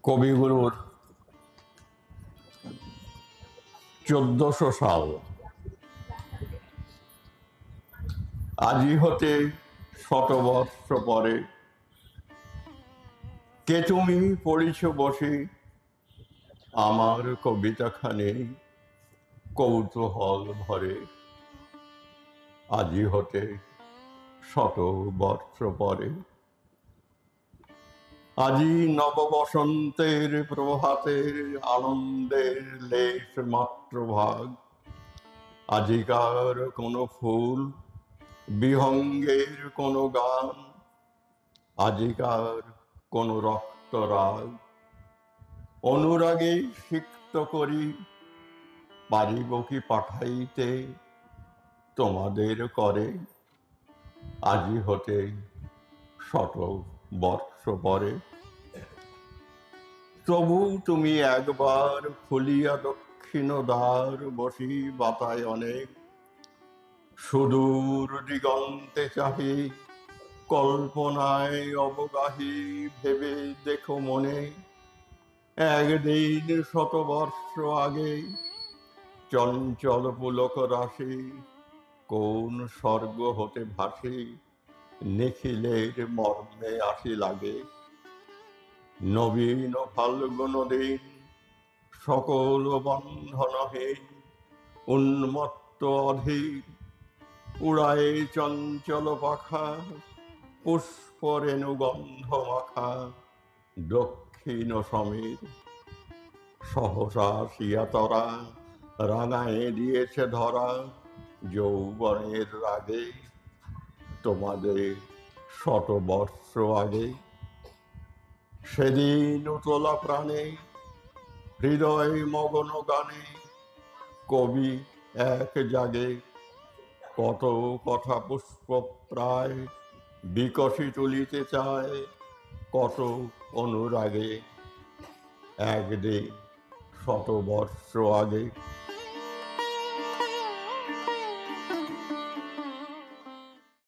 কবিগুরুর 1400 সাল আজি হতে শতবর্ষ পরে কে তুমি পড়িছ বসে আমার কবিতাখানি কৌতূহল ভরে। আজি হতে শতবর্ষ পরে আজি নববসন্তের প্রভাতের আনন্দের লেশ মাত্র ভাগ। আজিকার কোনো ফুল বিহঙ্গের কোনো গান, আজিকার কোনো রক্তরাগ অনুরাগে সিক্ত করি পারিব কি পাঠাইতে তোমাদের করে। আজি হতে শত বর্ষ পরে তবু তুমি একবার খুলিয়া দক্ষিণ দ্বার বসি বাতায়নে সুদূর দিগন্তে চাহি কল্পনায় অবগাহী ভেবে দেখো মনে একদিন শতবর্ষ আগে চঞ্চল পুলক রাশি কোন স্বর্গ হতে ভাসি নিখিলের মর্মে আসি লাগে। নবীন ফাল্গুন দিন সকল বন্ধনহীন উন্মত্ত অধীর উড়ায়ে চঞ্চল পাখা পুষ্প রেণু গন্ধ মাখা দক্ষিণ সমীর। সহসা শিয়া তরা রাঙায়ে দিয়েছে ধরা যৌবনের রাগে তোমাদের শতবর্ষ আগে। সেদিন উতলা প্রাণে হৃদয় মগন গানে কবি এক জাগে কত কথা পুষ্প প্রায় বিকশি তুলিতে চায় কত অনুরাগে একদিন শতবর্ষ আগে।